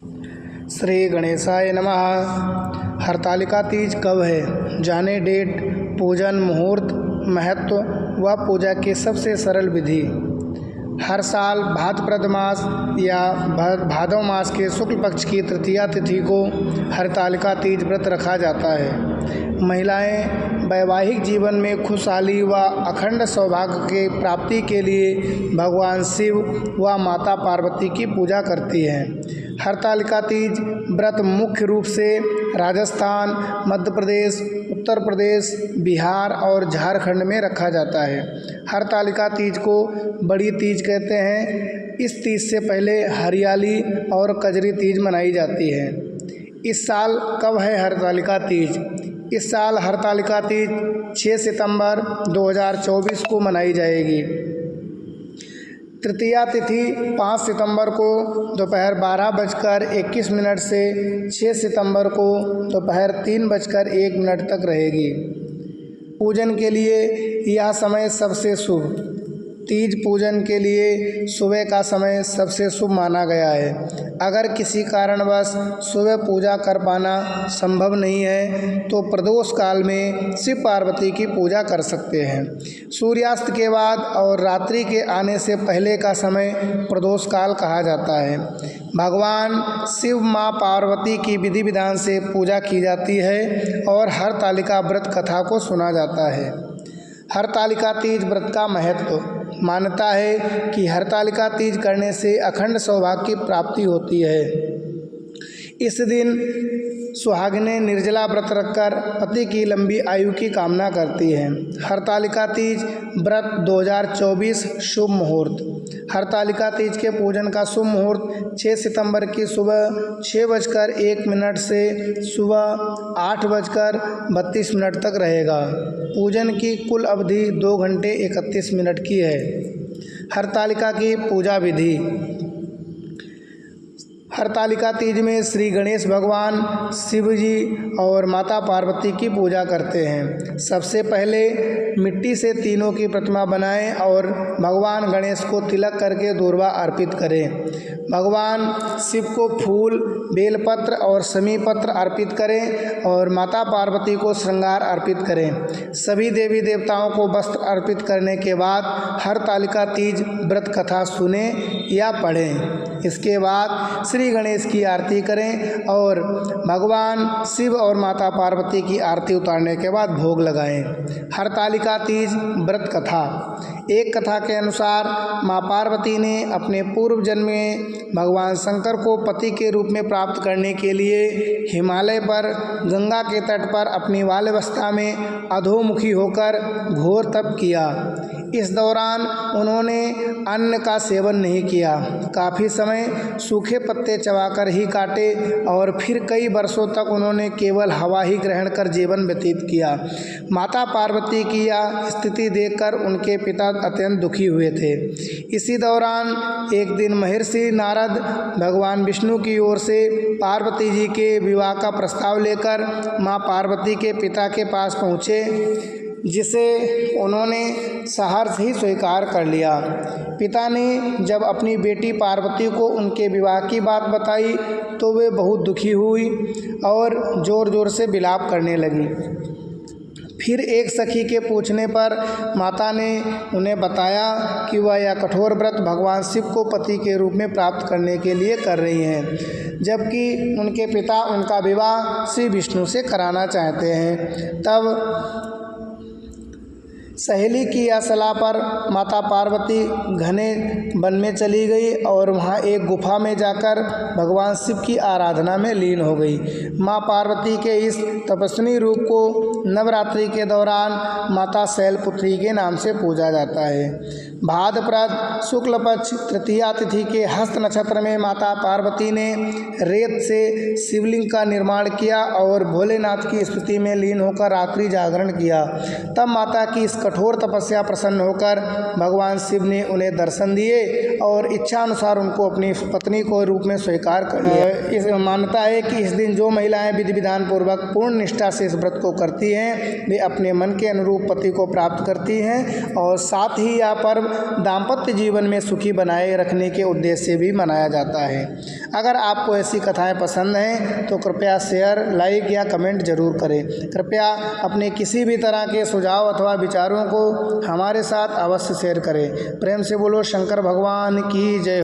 श्री गणेशाय नमः। हरतालिका तीज कब है? जाने डेट, पूजन मुहूर्त, महत्व व पूजा की सबसे सरल विधि। हर साल भाद्रपद मास या भादव मास के शुक्ल पक्ष की तृतीया तिथि को हरतालिका तीज व्रत रखा जाता है। महिलाएं वैवाहिक जीवन में खुशहाली व अखंड सौभाग्य के प्राप्ति के लिए भगवान शिव व माता पार्वती की पूजा करती हैं। हरतालिका तीज व्रत मुख्य रूप से राजस्थान, मध्य प्रदेश, उत्तर प्रदेश, बिहार और झारखंड में रखा जाता है। हरतालिका तीज को बड़ी तीज कहते हैं। इस तीज से पहले हरियाली और कजरी तीज मनाई जाती है। इस साल कब है हरतालिका तीज? इस साल हरतालिका तीज 6 सितंबर 2024 को मनाई जाएगी। तृतीया तिथि 5 सितंबर को दोपहर 12:21 से 6 सितंबर को दोपहर 3:01 तक रहेगी। पूजन के लिए यह समय सबसे शुभ। तीज पूजन के लिए सुबह का समय सबसे शुभ माना गया है। अगर किसी कारणवश सुबह पूजा कर पाना संभव नहीं है तो प्रदोष काल में शिव पार्वती की पूजा कर सकते हैं। सूर्यास्त के बाद और रात्रि के आने से पहले का समय प्रदोष काल कहा जाता है। भगवान शिव माँ पार्वती की विधि विधान से पूजा की जाती है और हरतालिका व्रत कथा को सुना जाता है। हरतालिका तीज व्रत का महत्व। मान्यता है कि हरतालिका तीज करने से अखंड सौभाग्य की प्राप्ति होती है। इस दिन सुहागिनें निर्जला व्रत रखकर पति की लंबी आयु की कामना करती हैं। हरतालिका तीज व्रत 2024 शुभ मुहूर्त। हरतालिका तीज के पूजन का शुभ मुहूर्त 6 सितंबर की सुबह 6:01 से सुबह 8:32 तक रहेगा। पूजन की कुल अवधि 2 घंटे 31 मिनट की है। हरतालिका की पूजा विधि। हरतालिका तीज में श्री गणेश भगवान, शिव जी और माता पार्वती की पूजा करते हैं। सबसे पहले मिट्टी से तीनों की प्रतिमा बनाएं और भगवान गणेश को तिलक करके दूर्वा अर्पित करें। भगवान शिव को फूल, बेलपत्र और समी पत्र अर्पित करें और माता पार्वती को श्रृंगार अर्पित करें। सभी देवी देवताओं को वस्त्र अर्पित करने के बाद हरतालिका तीज व्रत कथा सुने या पढ़ें। इसके बाद श्री गणेश की आरती करें और भगवान शिव और माता पार्वती की आरती उतारने के बाद भोग लगाएं। हरतालिका तीज व्रत कथा। एक कथा के अनुसार माँ पार्वती ने अपने पूर्व जन्म में भगवान शंकर को पति के रूप में प्राप्त करने के लिए हिमालय पर गंगा के तट पर अपनी बाल्यावस्था में अधोमुखी होकर घोर तप किया। इस दौरान उन्होंने अन्न का सेवन नहीं किया। काफ़ी समय सूखे पत्ते चबाकर ही काटे और फिर कई वर्षों तक उन्होंने केवल हवा ही ग्रहण कर जीवन व्यतीत किया। माता पार्वती की यह स्थिति देखकर उनके पिता अत्यंत दुखी हुए थे। इसी दौरान एक दिन महर्षि नारद भगवान विष्णु की ओर से पार्वती जी के विवाह का प्रस्ताव लेकर माँ पार्वती के पिता के पास पहुँचे, जिसे उन्होंने सहर्ष ही स्वीकार कर लिया। पिता ने जब अपनी बेटी पार्वती को उनके विवाह की बात बताई तो वे बहुत दुखी हुई और ज़ोर ज़ोर से विलाप करने लगी। फिर एक सखी के पूछने पर माता ने उन्हें बताया कि वह यह कठोर व्रत भगवान शिव को पति के रूप में प्राप्त करने के लिए कर रही हैं, जबकि उनके पिता उनका विवाह श्री विष्णु से कराना चाहते हैं। तब सहेली की यह सलाह पर माता पार्वती घने वन में चली गई और वहाँ एक गुफा में जाकर भगवान शिव की आराधना में लीन हो गई। माँ पार्वती के इस तपस्विनी रूप को नवरात्रि के दौरान माता शैलपुत्री के नाम से पूजा जाता है। भाद्रपद शुक्ल पक्ष तृतीया तिथि के हस्त नक्षत्र में माता पार्वती ने रेत से शिवलिंग का निर्माण किया और भोलेनाथ की स्तुति में लीन होकर रात्रि जागरण किया। तब माता की इस कठोर तपस्या प्रसन्न होकर भगवान शिव ने उन्हें दर्शन दिए और इच्छा अनुसार उनको अपनी पत्नी को रूप में स्वीकार कर लिया। इस मान्यता है कि इस दिन जो महिलाएं विधि विधान पूर्वक पूर्ण निष्ठा से इस व्रत को करती हैं वे अपने मन के अनुरूप पति को प्राप्त करती हैं और साथ ही यह पर्व दाम्पत्य जीवन में सुखी बनाए रखने के उद्देश्य से भी मनाया जाता है। अगर आपको ऐसी कथाएं पसंद हैं तो कृपया शेयर, लाइक या कमेंट जरूर करें। कृपया अपने किसी भी तरह के सुझाव अथवा विचारों को हमारे साथ अवश्य शेयर करें। प्रेम से बोलो शंकर भगवान की जय।